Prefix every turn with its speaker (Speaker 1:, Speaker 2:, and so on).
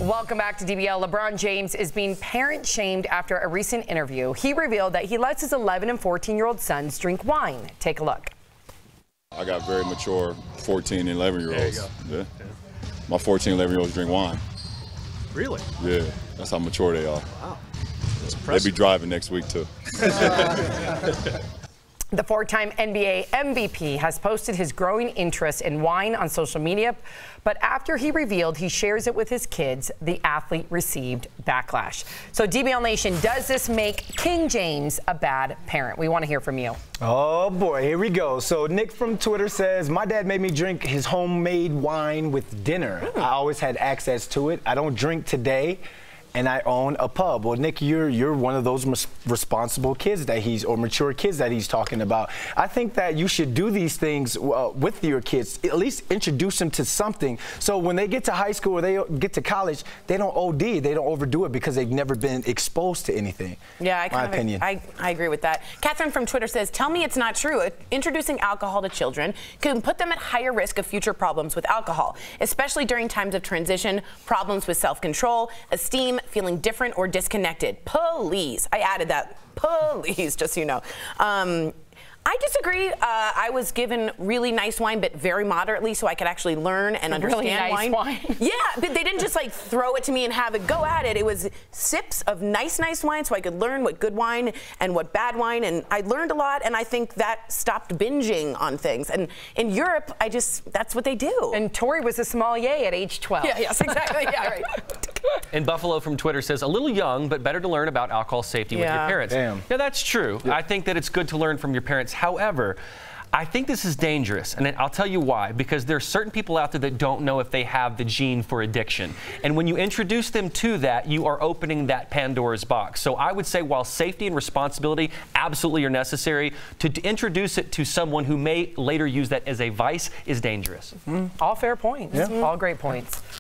Speaker 1: Welcome back to DBL. LeBron James is being parent-shamed after a recent interview. He revealed that he lets his 11 and 14-year-old sons drink wine. Take a look.
Speaker 2: I got very mature 14 and 11-year-olds. Yeah. My 14 and 11-year-olds drink wine.
Speaker 3: Really?
Speaker 2: Yeah, that's how mature they are.
Speaker 3: Wow.
Speaker 2: They be driving next week, too.
Speaker 1: The four-time NBA MVP has posted his growing interest in wine on social media, but after he revealed he shares it with his kids, the athlete received backlash. So DBL Nation, does this make King James a bad parent? We want to hear from you.
Speaker 4: Oh boy, here we go. So Nick from Twitter says, my dad made me drink his homemade wine with dinner. I always had access to it. I don't drink today, and I own a pub. Well, Nick, you're one of those responsible kids that or mature kids that he's talking about. I think that you should do these things with your kids, at least introduce them to something. So when they get to high school or they get to college, they don't OD, they don't overdo it because they've never been exposed to anything.
Speaker 5: Yeah, I agree with that. Catherine from Twitter says, tell me it's not true. Introducing alcohol to children can put them at higher risk of future problems with alcohol, especially during times of transition, problems with self-control, esteem, feeling different or disconnected. Please. I added that. Please, just so you know. I disagree. I was given really nice wine, but very moderately, so I could actually learn and understand
Speaker 1: really nice wine.
Speaker 5: Yeah, but they didn't just like throw it to me and have it go at it. It was sips of nice wine, so I could learn what good wine and what bad wine, and I learned a lot, and I think that stopped binging on things. And in Europe, that's what they do.
Speaker 1: And Tori was a sommelier at age 12.
Speaker 5: Yeah, yes, exactly. Yeah, right.
Speaker 6: And Buffalo from Twitter says, a little young, but better to learn about alcohol safety with your parents.
Speaker 4: Damn.
Speaker 6: Yeah, that's true. Yeah. I think that it's good to learn from your parents. However, I think this is dangerous, and I'll tell you why. Because there are certain people out there that don't know if they have the gene for addiction. And when you introduce them to that, you are opening that Pandora's box. So I would say while safety and responsibility absolutely are necessary, to introduce it to someone who may later use that as a vice is dangerous.
Speaker 1: All fair points. Yeah. All great points.